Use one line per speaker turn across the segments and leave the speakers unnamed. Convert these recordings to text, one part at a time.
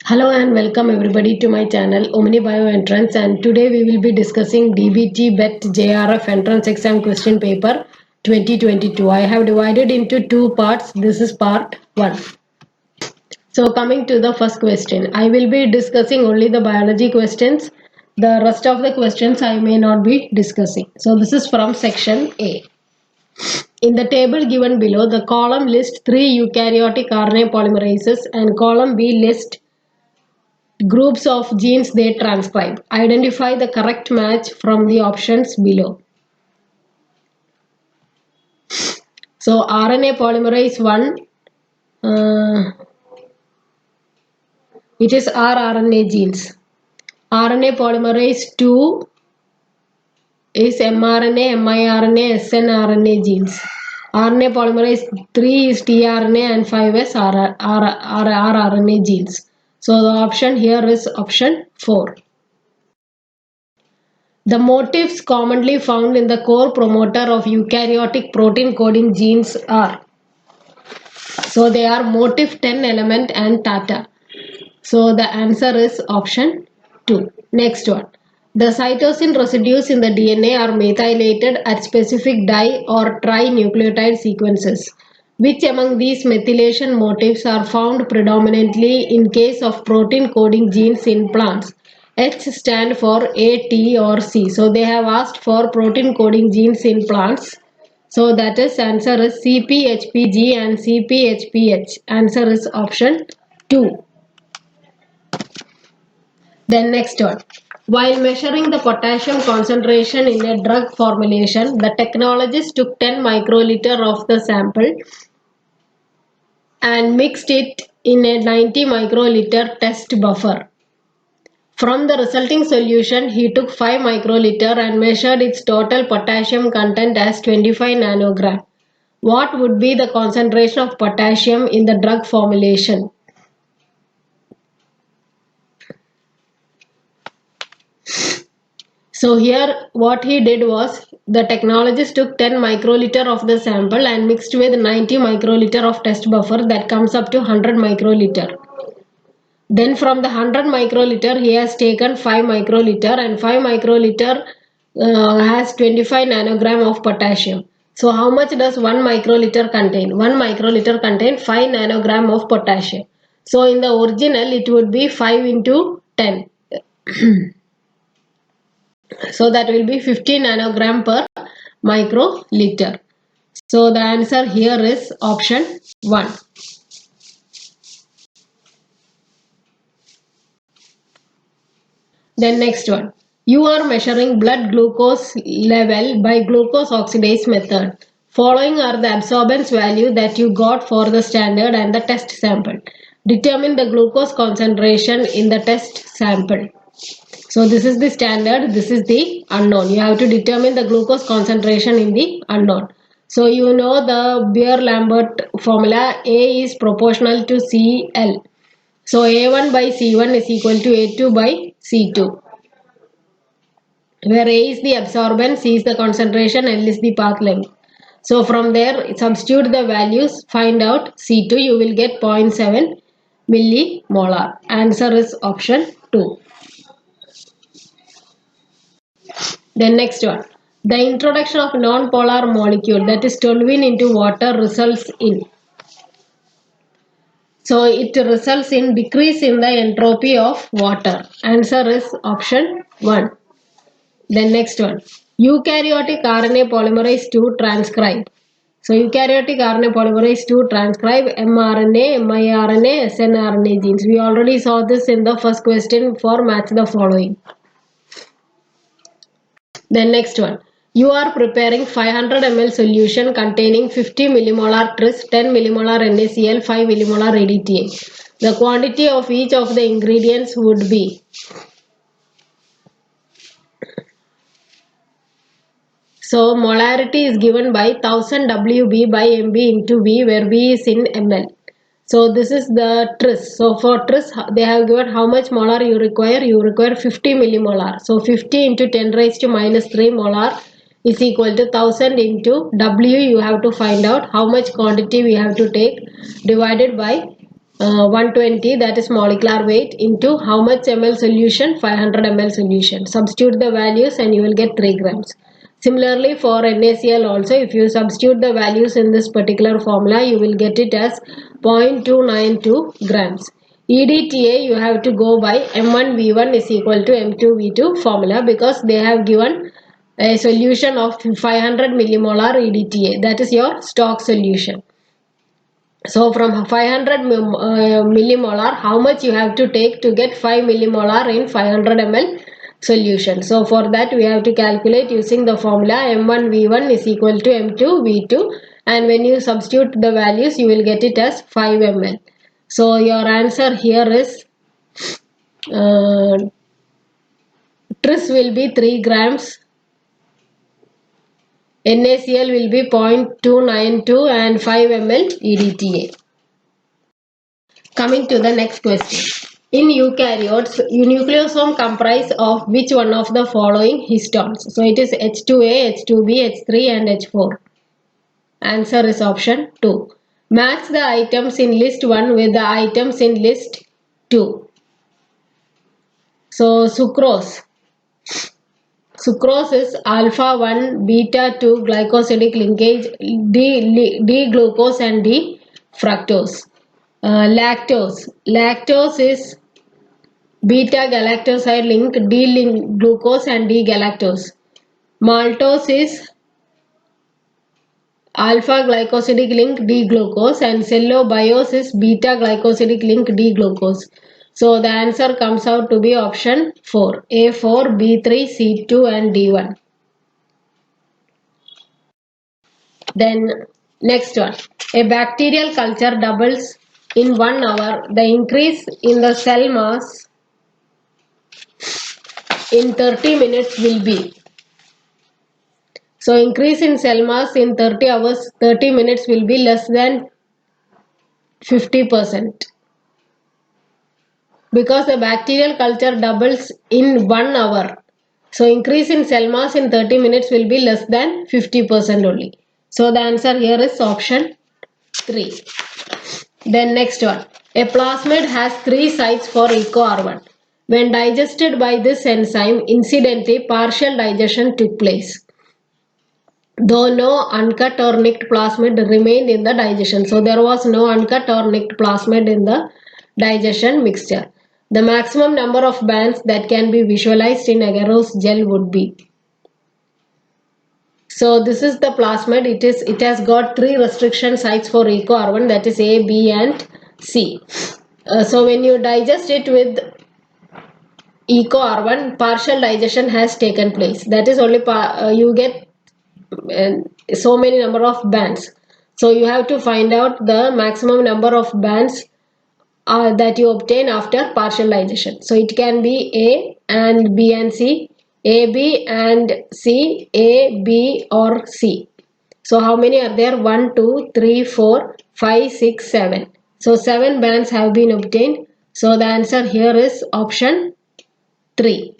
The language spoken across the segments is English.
Hello and welcome everybody to my channel Omni Bio Entrance, and today we will be discussing DBT BET JRF Entrance Exam Question Paper 2022. I have divided into two parts. This is part 1. So coming to the first question, I will be discussing only the biology questions. The rest of the questions I may not be discussing. So this is from section A. In the table given below, the column lists 3 eukaryotic RNA polymerases and column B lists groups of genes they transcribe. Identify the correct match from the options below. So RNA polymerase 1, it is rRNA genes. RNA polymerase 2 is mRNA, miRNA, snRNA genes. RNA polymerase 3 is tRNA and 5 is rRNA genes. So the option here is option 4. The motifs commonly found in the core promoter of eukaryotic protein coding genes are, so they are motif 10 element and tata. So the answer is option 2. Next one. The cytosine residues in the DNA are methylated at specific di or trinucleotide sequences. Which among these methylation motifs are found predominantly in case of protein coding genes in plants? H stand for A, T or C. So they have asked for protein coding genes in plants. So that is answer is CpHPG and CpHPH. Answer is option 2. Then next one. While measuring the potassium concentration in a drug formulation, the technologist took 10 microliter of the sample and mixed it in a 90 microliter test buffer. From the resulting solution, he took 5 microliter and measured its total potassium content as 25 nanogram. What would be the concentration of potassium in the drug formulation? So here what he did was, the technologist took 10 microliter of the sample and mixed with 90 microliter of test buffer, that comes up to 100 microliter. Then from the 100 microliter he has taken 5 microliter and 5 microliter has 25 nanogram of potassium. So how much does 1 microliter contain? 1 microliter contain 5 nanogram of potassium. So in the original it would be 5 into 10. So that will be 50 nanogram per microliter. So the answer here is option 1. Then next one. You are measuring blood glucose level by glucose oxidase method. Following are the absorbance value that you got for the standard and the test sample. Determine the glucose concentration in the test sample. So this is the standard, this is the unknown. You have to determine the glucose concentration in the unknown. So you know the Beer-Lambert formula, A is proportional to CL. So A1 by C1 is equal to A2 by C2. Where A is the absorbance, C is the concentration, L is the path length. So from there, substitute the values, find out C2, you will get 0.7 millimolar. Answer is option 2. Then next one. The introduction of non-polar molecule, that is toluene, into water results in. So it results in decrease in the entropy of water. Answer is option 1. Then next one. Eukaryotic RNA polymerase 2 transcribe. So eukaryotic RNA polymerase 2 transcribe mRNA, miRNA, snRNA genes. We already saw this in the first question for match the following. Then next one. You are preparing 500 ml solution containing 50 millimolar tris, 10 millimolar NaCl, 5 millimolar ADTA. The quantity of each of the ingredients would be. So molarity is given by 1000 WB by MB into V, where V is in ml. So this is the tris. So for tris they have given how much molar you require. You require 50 millimolar. So 50 into 10 raised to minus 3 molar is equal to 1000 into W. You have to find out how much quantity we have to take, divided by 120, that is molecular weight, into how much ml solution? 500 ml solution. Substitute the values and you will get 3 grams. Similarly for NaCl also, if you substitute the values in this particular formula, you will get it as 0.292 grams. EDTA, you have to go by M1V1 is equal to M2V2 formula, because they have given a solution of 500 millimolar EDTA. That is your stock solution. So from 500 millimolar, how much you have to take to get 5 millimolar in 500 ml solution? So for that we have to calculate using the formula M1V1 is equal to M2V2, and when you substitute the values you will get it as 5 ml. So your answer here is tris will be 3 grams, NaCl will be 0.292 and 5 ml EDTA. Coming to the next question. In eukaryotes, nucleosome comprise of which one of the following histones? So it is H2A, H2B, H3 and H4. Answer is option 2. Match the items in list 1 with the items in list 2. So sucrose. Sucrose is alpha 1 beta 2 glycosidic linkage, D-glucose and D-fructose. Lactose is beta galactoside link, D-glucose and D-galactose. Maltose is alpha glycosidic link, D-glucose, and cellobiose is beta glycosidic link, D-glucose. So the answer comes out to be option 4, A4, B3, C2 and D1. Then next one, a bacterial culture doubles in 1 hour. The increase in the cell mass in 30 minutes will be. So increase in cell mass in 30 minutes will be less than 50%. Because the bacterial culture doubles in 1 hour. So increase in cell mass in 30 minutes will be less than 50% only. So the answer here is option 3. Then next one. A plasmid has 3 sites for EcoR1. When digested by this enzyme, incidentally partial digestion took place, though no uncut or nicked plasmid remained in the digestion. So there was no uncut or nicked plasmid in the digestion mixture. The maximum number of bands that can be visualized in agarose gel would be. So this is the plasmid. It has got 3 restriction sites for EcoR1, that is A, B and C. So when you digest it with EcoR1, partial digestion has taken place. That is only you get so many number of bands. So you have to find out the maximum number of bands that you obtain after partial digestion. So it can be A and B and C, A, B and C, A, B or C. So how many are there? 1, 2, 3, 4, 5, 6, 7. So 7 bands have been obtained. So the answer here is option 3.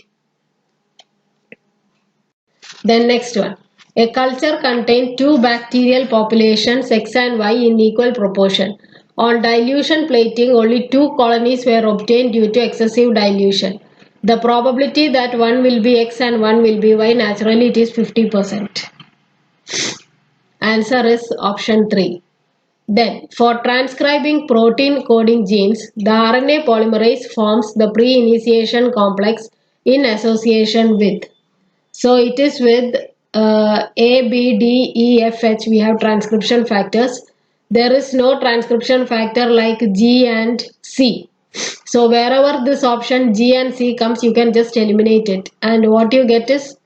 Then next one. A culture contained 2 bacterial populations X and Y in equal proportion. On dilution plating, only 2 colonies were obtained due to excessive dilution. The probability that one will be X and one will be Y, naturally it is 50%. Answer is option 3. Then, for transcribing protein coding genes, the RNA polymerase forms the pre-initiation complex in association with. So it is with A, B, D, E, F, H, we have transcription factors. There is no transcription factor like G and C. So wherever this option G and C comes, you can just eliminate it. And what you get is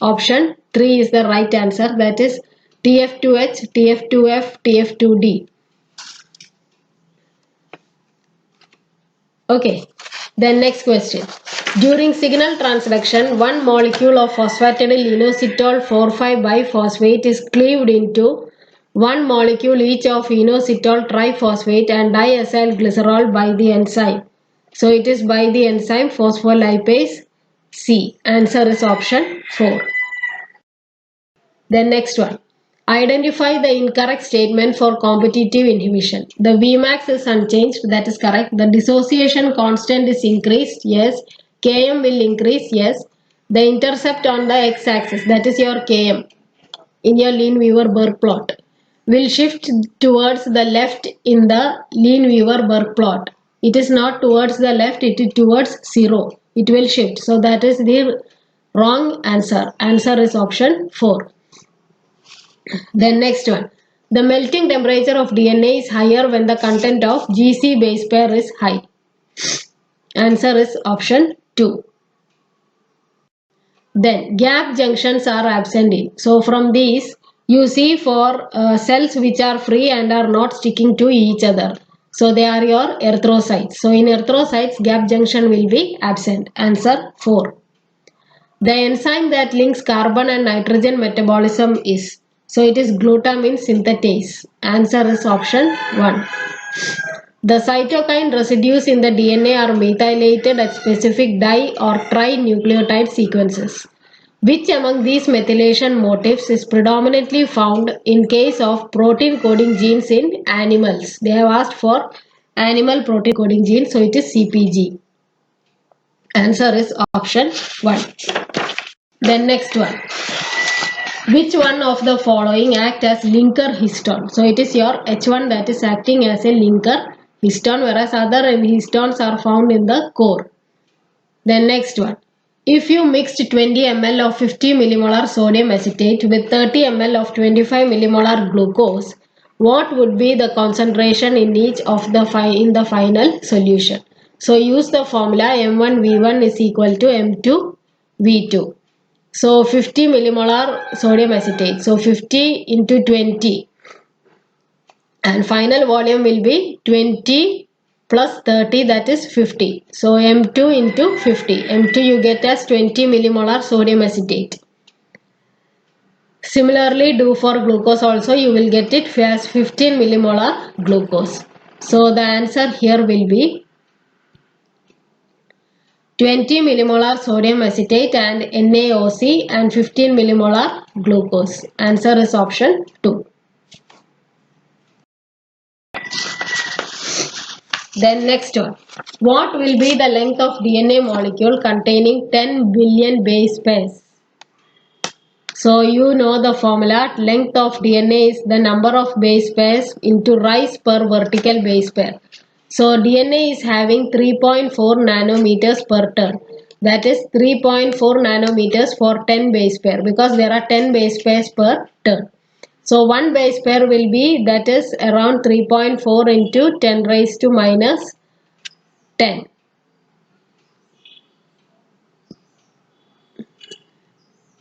option 3 is the right answer. That is TF2H, TF2F, TF2D. Okay, then next question. During signal transduction, one molecule of phosphatidylinositol 4,5-biphosphate is cleaved into one molecule each of inositol triphosphate and diacylglycerol by the enzyme. So it is by the enzyme phospholipase C. Answer is option 4. Then next one. Identify the incorrect statement for competitive inhibition. The Vmax is unchanged, that is correct. The dissociation constant is increased, yes. Km will increase, yes. The intercept on the x-axis, that is your Km in your Lineweaver-Burke plot, will shift towards the left in the Lineweaver-Burke plot. It is not towards the left, it is towards 0. It will shift. So that is the wrong answer. Answer is option 4. Then next one. The melting temperature of DNA is higher when the content of GC base pair is high. Answer is option 2. Then gap junctions are absent in. So from these you see for cells which are free and are not sticking to each other. So they are your erythrocytes. So in erythrocytes gap junction will be absent. Answer 4. The enzyme that links carbon and nitrogen metabolism is. So it is glutamine synthetase. Answer is option 1. The cytokine residues in the DNA are methylated at specific di or trinucleotide sequences. Which among these methylation motifs is predominantly found in case of protein coding genes in animals? They have asked for animal protein coding genes, so it is CpG. Answer is option 1. Then next one. Which one of the following act as linker histone? So it is your H1 that is acting as a linker histone, whereas other histones are found in the core. Then next one. If you mixed 20 ml of 50 millimolar sodium acetate with 30 ml of 25 millimolar glucose, what would be the concentration in each of the in the final solution? So use the formula M1V1 is equal to M2V2. So 50 millimolar sodium acetate. So 50 into 20. And final volume will be 20 plus 30, that is 50. So M2 into 50. M2 you get as 20 millimolar sodium acetate. Similarly do for glucose also, you will get it as 15 millimolar glucose. So the answer here will be 20 millimolar sodium acetate and NaOC and 15 millimolar glucose. Answer is option 2. Then next one. What will be the length of DNA molecule containing 10 billion base pairs? So you know the formula. Length of DNA is the number of base pairs into rise per vertical base pair. So DNA is having 3.4 nanometers per turn. That is 3.4 nanometers for 10 base pair, because there are 10 base pairs per turn. So one base pair will be, that is around 3.4 into 10 raised to minus 10.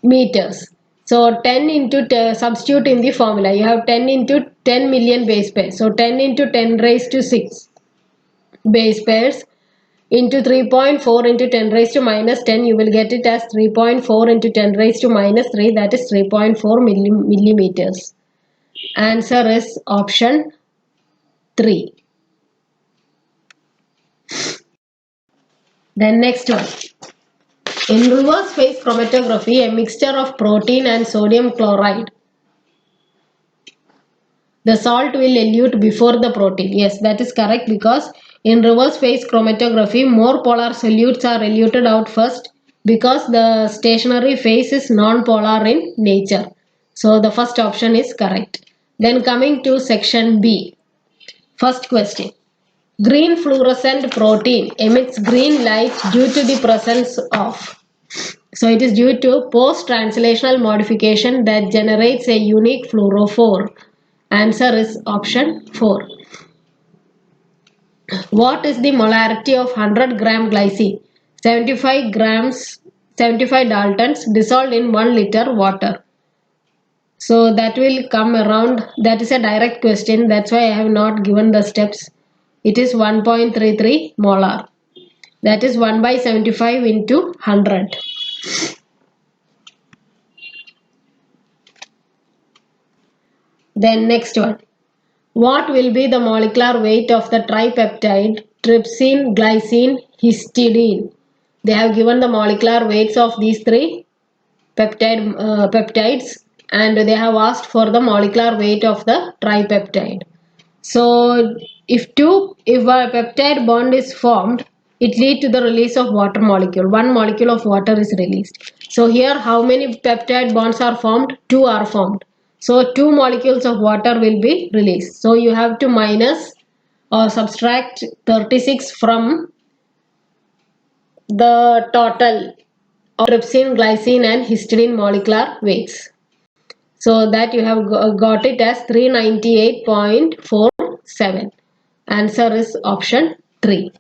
Meters. So 10 into substitute in the formula. You have 10 into 10 million base pairs. So 10 into 10 raised to 6 base pairs into 3.4 into 10 raised to minus 10. You will get it as 3.4 into 10 raised to minus 3. That is 3.4 millimeters. Answer is option 3. Then next one. In reverse phase chromatography, a mixture of protein and sodium chloride, the salt will elute before the protein. Yes, that is correct, because in reverse phase chromatography, more polar solutes are eluted out first, because the stationary phase is non-polar in nature. So the first option is correct. Then coming to section B. First question. Green fluorescent protein emits green light due to the presence of. So it is due to post-translational modification that generates a unique fluorophore. Answer is option 4. What is the molarity of 100 gram glycine? 75 daltons dissolved in 1 liter water. So that will come around, that is a direct question, that's why I have not given the steps. It is 1.33 molar. That is 1 by 75 into 100. Then next one. What will be the molecular weight of the tripeptide trypsin, glycine, histidine? They have given the molecular weights of these three peptides. and they have asked for the molecular weight of the tripeptide. So if a peptide bond is formed, it leads to the release of water molecule. One molecule of water is released. So here how many peptide bonds are formed? 2 are formed. So 2 molecules of water will be released. So you have to minus or subtract 36 from the total of trypsin, glycine and histidine molecular weights. So that you have got it as 398.47. Answer is option 3.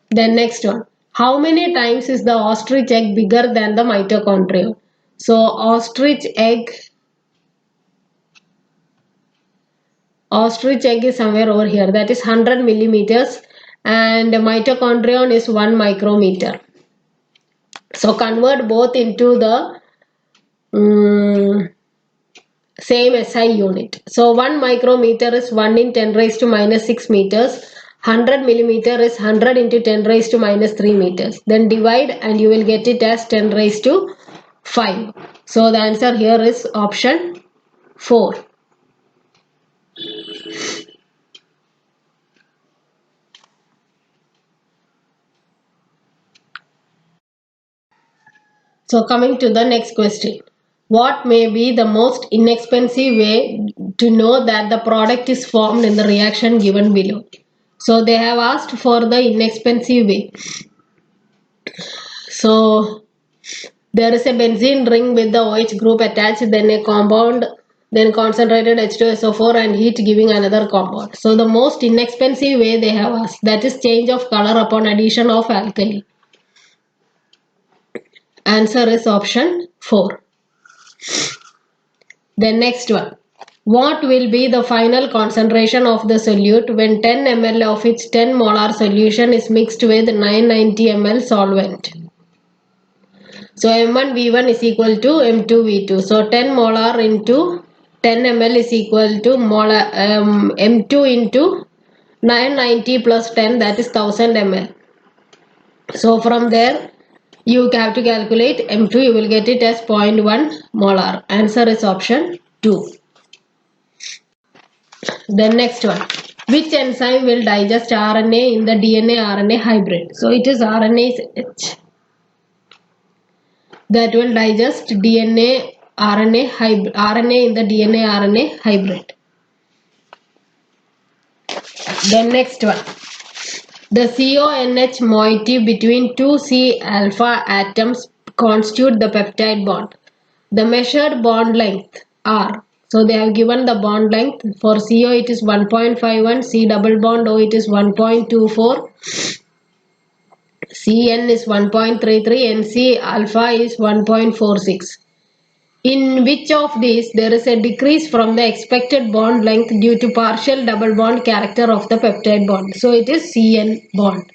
Then next one. How many times is the ostrich egg bigger than the mitochondria? So ostrich egg is somewhere over here, that is 100 millimeters, and mitochondrion is 1 micrometer. So convert both into the same SI unit. So 1 micrometer is 1 in 10 raised to minus 6 meters. 100 millimeter is 100 into 10 raised to minus 3 meters. Then divide and you will get it as 10 raised to 5. So the answer here is option 4. So coming to the next question. What may be the most inexpensive way to know that the product is formed in the reaction given below? So they have asked for the inexpensive way. So there is a benzene ring with the OH group attached, then a compound, then concentrated H2SO4 and heat giving another compound. So the most inexpensive way they have asked, that is change of color upon addition of alkali. Answer is option 4. Then next one. What will be the final concentration of the solute when 10 ml of its 10 molar solution is mixed with 990 ml solvent? So M1V1 is equal to M2V2. So 10 molar into 10 ml is equal to molar, M2 into 990 plus 10, that is 1000 ml. So from there you have to calculate M2, you will get it as 0.1 molar. Answer is option 2. Then next one. Which enzyme will digest RNA in the DNA-RNA hybrid? So it is RNase-H that will digest RNA in the DNA-RNA hybrid. Then next one. The CONH moiety between two C alpha atoms constitute the peptide bond. The measured bond length R. So they have given the bond length. For CO it is 1.51, C double bond O it is 1.24, CN is 1.33 and C alpha is 1.46. In which of these there is a decrease from the expected bond length due to partial double bond character of the peptide bond? So it is CN bond.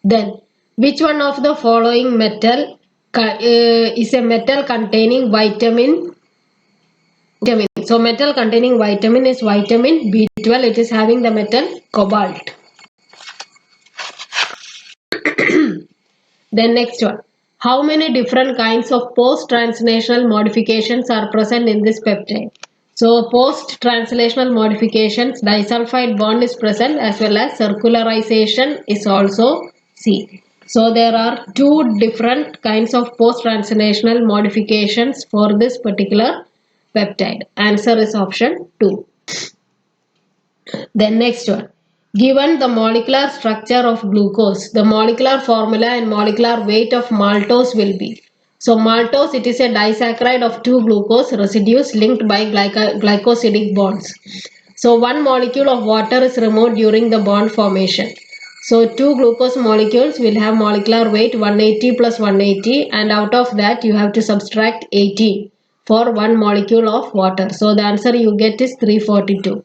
Then which one of the following metal is a metal containing vitamin? So metal containing vitamin is vitamin B12. It is having the metal cobalt. Then next one. How many different kinds of post-translational modifications are present in this peptide? So post-translational modifications, disulfide bond is present as well as circularization is also seen. So there are 2 different kinds of post-translational modifications for this particular peptide. Answer is option 2. Then next one. Given the molecular structure of glucose, the molecular formula and molecular weight of maltose will be. So maltose, it is a disaccharide of 2 glucose residues linked by glycosidic bonds. So 1 molecule of water is removed during the bond formation. So 2 glucose molecules will have molecular weight 180 plus 180, and out of that you have to subtract 80 for 1 molecule of water. So the answer you get is 342.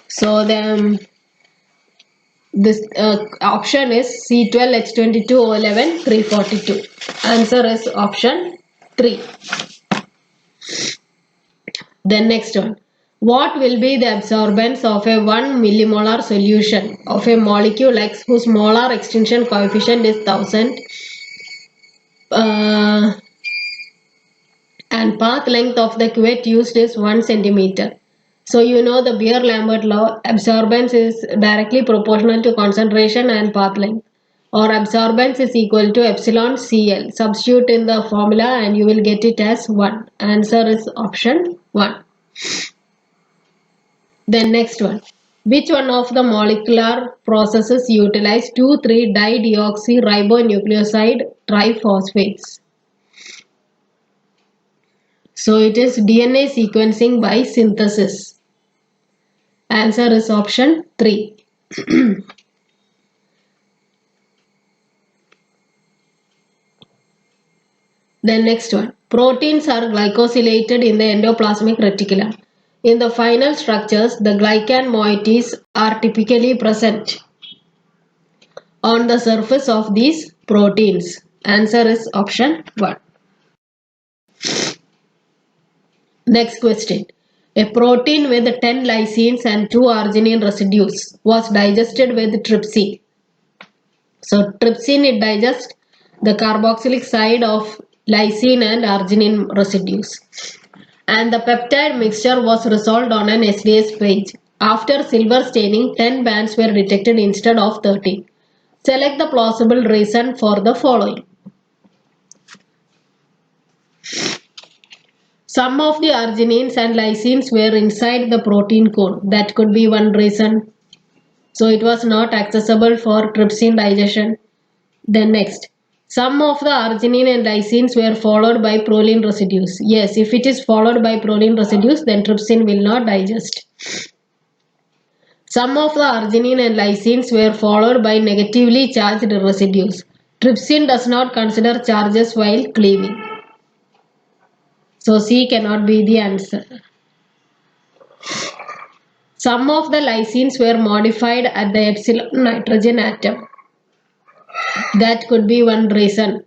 So then this option is C12H22O11 342. Answer is option 3. Then next one. What will be the absorbance of a 1 millimolar solution of a molecule X whose molar extinction coefficient is 1000 and path length of the cuvette used is 1 centimeter. So you know the Beer-Lambert law, absorbance is directly proportional to concentration and path length, or absorbance is equal to epsilon Cl. Substitute in the formula and you will get it as 1. Answer is option 1. Then next one. Which one of the molecular processes utilize 2,3-dideoxyribonucleoside triphosphates? So it is DNA sequencing by synthesis. Answer is option 3. Then next one. Proteins are glycosylated in the endoplasmic reticulum. In the final structures, the glycan moieties are typically present on the surface of these proteins. Answer is option 1. Next question. A protein with 10 lysines and 2 arginine residues was digested with trypsin. So trypsin, it digests the carboxylic side of lysine and arginine residues. And the peptide mixture was resolved on an SDS page. After silver staining, 10 bands were detected instead of 13. Select the plausible reason for the following. Some of the arginines and lysines were inside the protein cone. That could be one reason. So it was not accessible for trypsin digestion. Then next. Some of the arginine and lysines were followed by proline residues. Yes, if it is followed by proline residues, then trypsin will not digest. Some of the arginine and lysines were followed by negatively charged residues. Trypsin does not consider charges while cleaving. So C cannot be the answer. Some of the lysines were modified at the epsilon nitrogen atom. That could be one reason.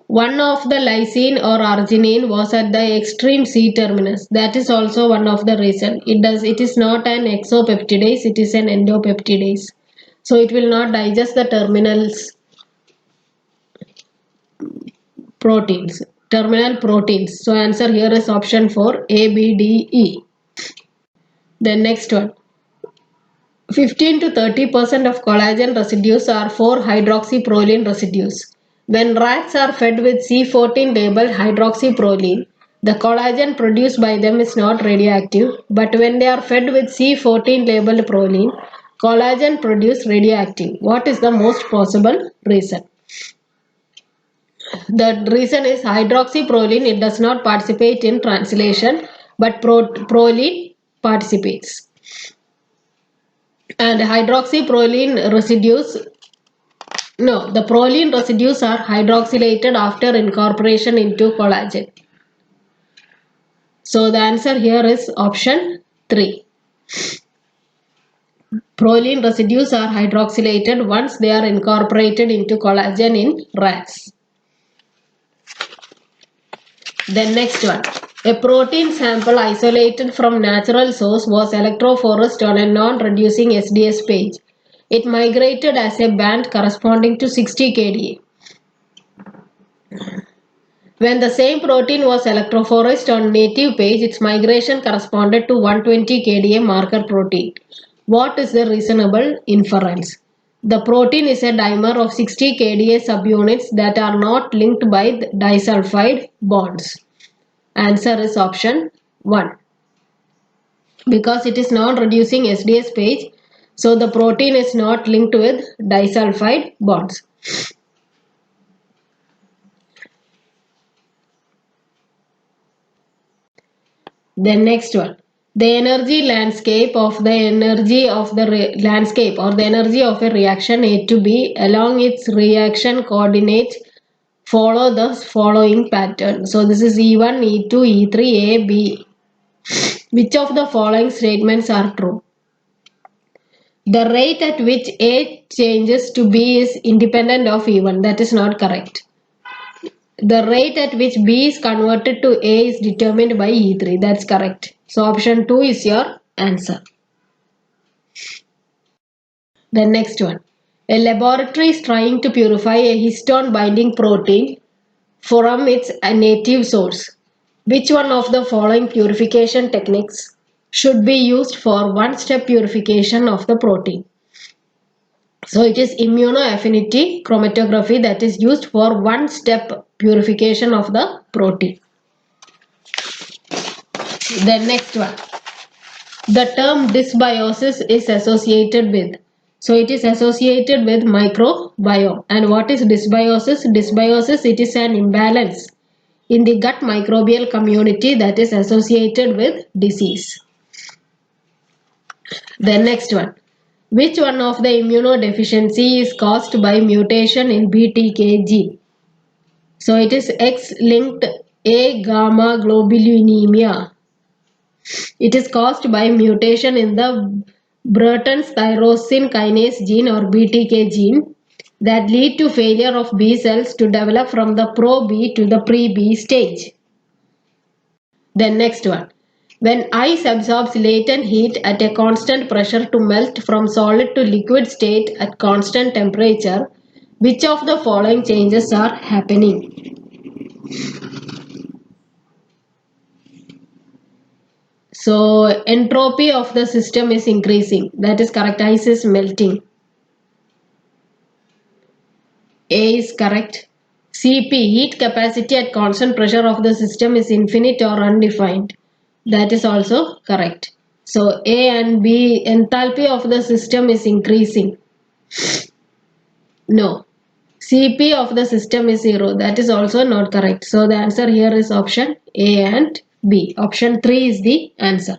One of the lysine or arginine was at the extreme C terminus. That is also one of the reason. It is not an exopeptidase, it is an endopeptidase. So it will not digest the terminal proteins. So answer here is option 4, A, B, D, E. Then next one. 15 to 30% of collagen residues are 4-hydroxyproline residues. When rats are fed with C14 labeled hydroxyproline, the collagen produced by them is not radioactive, but when they are fed with C14 labeled proline, collagen produced radioactive. What is the most possible reason? The reason is hydroxyproline, it does not participate in translation, but proline participates. And hydroxyproline residues, no, the proline residues are hydroxylated after incorporation into collagen. So the answer here is option 3. Proline residues are hydroxylated once they are incorporated into collagen in rats. Then next one. A protein sample isolated from natural source was electrophoresed on a non-reducing SDS page. It migrated as a band corresponding to 60 kDa. When the same protein was electrophoresed on native page, its migration corresponded to 120 kDa marker protein. What is the reasonable inference? The protein is a dimer of 60 kDa subunits that are not linked by disulfide bonds. Answer is option 1. Because it is non-reducing SDS page, so the protein is not linked with disulfide bonds. Then next one. The energy landscape of a reaction A to B along its reaction coordinates follow the following pattern. So this is E1, E2, E3, A, B. Which of the following statements are true? The rate at which A changes to B is independent of E1. That is not correct. The rate at which B is converted to A is determined by E3. That's correct. So option 2 is your answer. The next one. A laboratory is trying to purify a histone binding protein from its native source. Which one of the following purification techniques should be used for one-step purification of the protein? So it is immunoaffinity chromatography that is used for one-step purification of the protein. The next one. The term dysbiosis is associated with. So it is associated with microbiome. And what is dysbiosis? Dysbiosis, it is an imbalance in the gut microbial community that is associated with disease. The next one. Which one of the immunodeficiency is caused by mutation in BTK gene? So it is X-linked A-gamma globulinemia. It is caused by mutation in the Bruton's tyrosine kinase gene or BTK gene that lead to failure of B cells to develop from the pro-B to the pre-B stage. Then next one. When ice absorbs latent heat at a constant pressure to melt from solid to liquid state at constant temperature, which of the following changes are happening? So entropy of the system is increasing. That is correct. Ice is melting. A is correct. CP, heat capacity at constant pressure of the system is infinite or undefined. That is also correct. So A and B, enthalpy of the system is increasing. No. CP of the system is 0. That is also not correct. So the answer here is option A and B. Option 3 is the answer.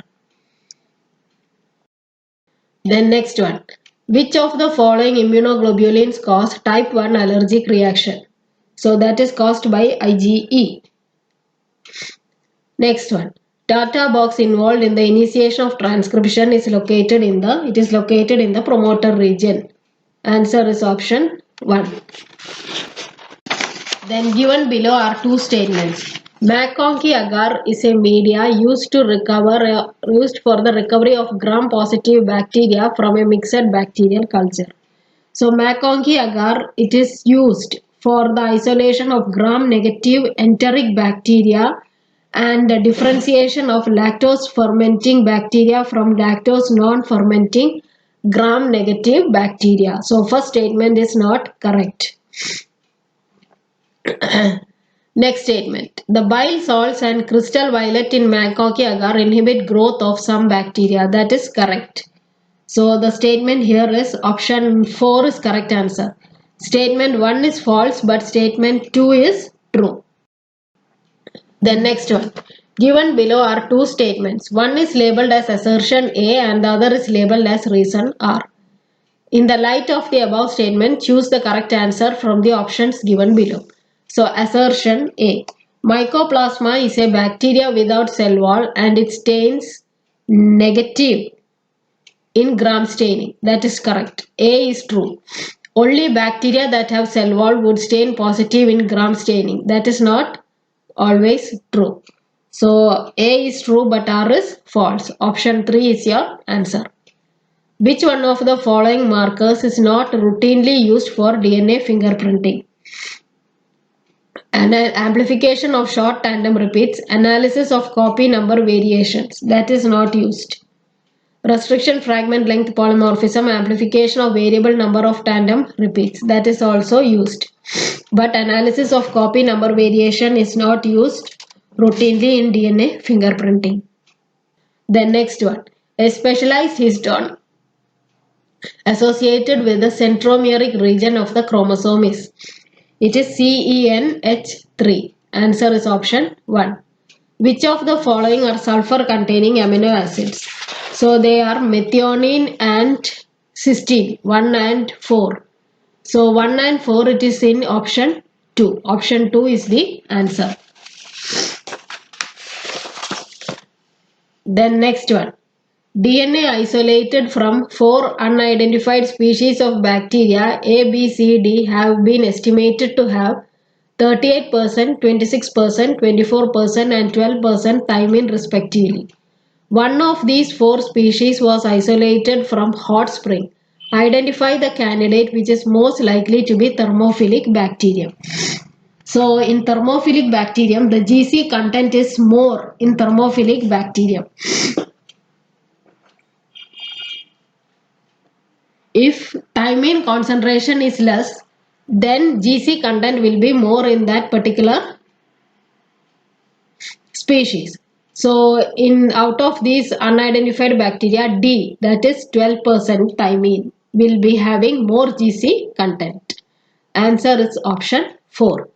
Then next one. Which of the following immunoglobulins cause type 1 allergic reaction? So that is caused by IgE. Next one. Data box involved in the initiation of transcription is located in the promoter region. Answer is option 1. Then given below are two statements. McConkey agar is a media used for the recovery of gram-positive bacteria from a mixed bacterial culture. So McConkey agar, it is used for the isolation of gram-negative enteric bacteria and the differentiation of lactose fermenting bacteria from lactose non-fermenting gram-negative bacteria. So first statement is not correct. Next statement. The bile salts and crystal violet in McConkey agar inhibit growth of some bacteria. That is correct. So the statement here is option 4 is correct answer. Statement 1 is false but statement 2 is true. Then next one. Given below are two statements. One is labeled as assertion A and the other is labeled as reason R. In the light of the above statement, choose the correct answer from the options given below. So assertion A. Mycoplasma is a bacteria without cell wall and it stains negative in gram staining. That is correct. A is true. Only bacteria that have cell wall would stain positive in gram staining. That is not always true. So A is true but R is false. Option 3 is your answer. Which one of the following markers is not routinely used for DNA fingerprinting? And amplification of short tandem repeats, analysis of copy number variations. That is not used. Restriction fragment length polymorphism, amplification of variable number of tandem repeats. That is also used. But analysis of copy number variation is not used routinely in DNA fingerprinting. Then next one. A specialized histone associated with the centromeric region of the chromosome is. It is CENH3. Answer is option 1. Which of the following are sulfur containing amino acids? So they are methionine and cysteine 1 and 4. So 1 and 4 it is in option 2. Option 2 is the answer. Then next one. DNA isolated from 4 unidentified species of bacteria A, B, C, D have been estimated to have 38%, 26%, 24% and 12% thymine respectively. One of these 4 species was isolated from hot spring. Identify the candidate which is most likely to be thermophilic bacterium. So in thermophilic bacterium, the GC content is more in thermophilic bacterium. If thymine concentration is less, then GC content will be more in that particular species. So in out of these unidentified bacteria, D, that is 12% thymine, will be having more GC content. Answer is option 4.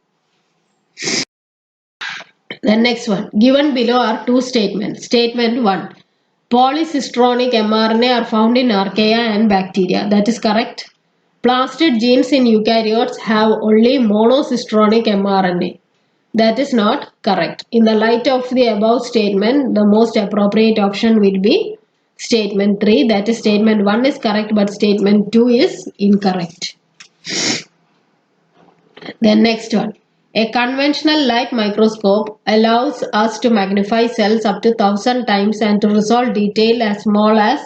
The next one, given below are two statements. Statement 1, polycistronic mRNA are found in archaea and bacteria. That is correct. Plastid genes in eukaryotes have only monocistronic mRNA. That is not correct. In the light of the above statement, the most appropriate option will be statement 3. That is, statement 1 is correct, but statement 2 is incorrect. Then next one. A conventional light microscope allows us to magnify cells up to 1000 times and to resolve detail as small as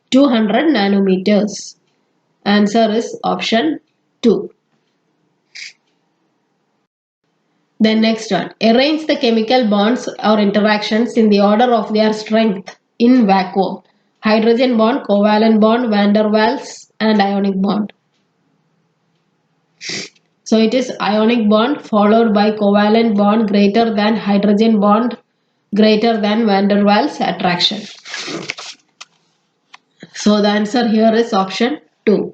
200 nanometers. Answer is option 2. Then next one. Arrange the chemical bonds or interactions in the order of their strength in vacuum. Hydrogen bond, covalent bond, van der Waals and ionic bond. So it is ionic bond followed by covalent bond greater than hydrogen bond greater than van der Waals attraction. So the answer here is option 2.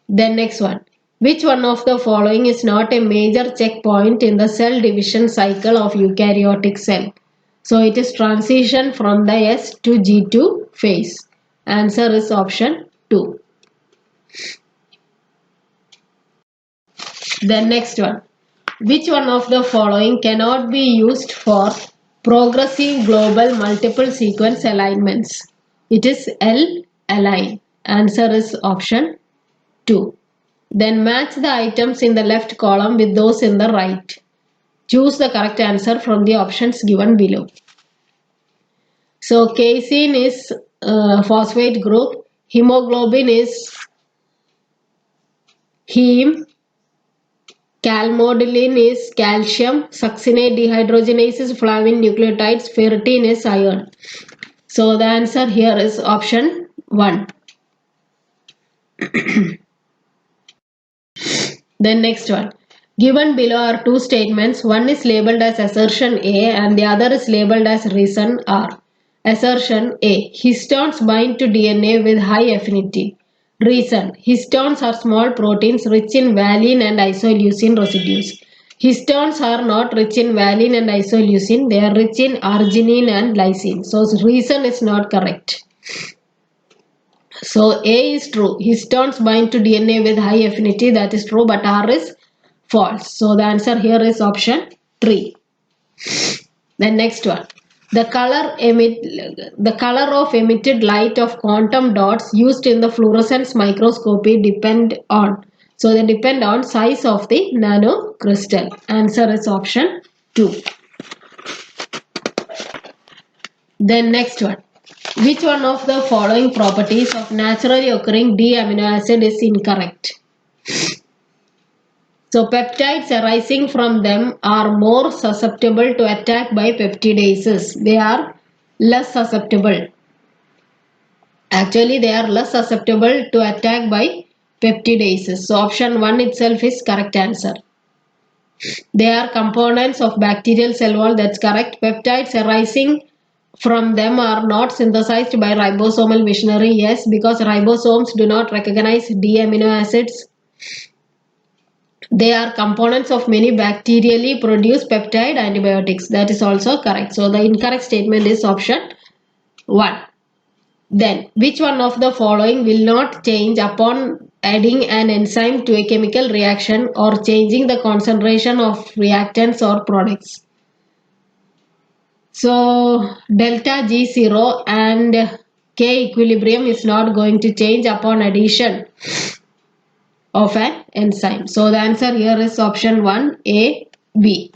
Then next one. Which one of the following is not a major checkpoint in the cell division cycle of eukaryotic cell? So it is transition from the S to G2 phase. Answer is option 2. Then next one. Which one of the following cannot be used for progressive global multiple sequence alignments? It is L-align. Answer is option 2. Then match the items in the left column with those in the right. Choose the correct answer from the options given below. So casein is phosphate group, hemoglobin is heme, calmodulin is calcium, succinate dehydrogenase is flavin nucleotides, ferritin is iron. So the answer here is option 1. Then next one. Given below are two statements. One is labeled as assertion A and the other is labeled as reason R. Assertion A. Histones bind to DNA with high affinity. Reason. Histones are small proteins rich in valine and isoleucine residues. Histones are not rich in valine and isoleucine. They are rich in arginine and lysine. So reason is not correct. So A is true. Histones bind to DNA with high affinity. That is true, but R is false. So the answer here is option 3. Then next one. The color of emitted light of quantum dots used in the fluorescence microscopy depend on. So they depend on size of the nanocrystal. Answer is option 2. Then next one. Which one of the following properties of naturally occurring D amino acid is incorrect? So peptides arising from them are more susceptible to attack by peptidases. They are less susceptible. Actually, they are less susceptible to attack by peptidases. So option 1 itself is correct answer. They are components of bacterial cell wall. That's correct. Peptides arising from them are not synthesized by ribosomal machinery. Yes, because ribosomes do not recognize D amino acids. They are components of many bacterially produced peptide antibiotics. That is also correct. So the incorrect statement is option 1. Then, which one of the following will not change upon adding an enzyme to a chemical reaction or changing the concentration of reactants or products? So delta G0 and K equilibrium is not going to change upon addition of an enzyme. So the answer here is option 1, A, B.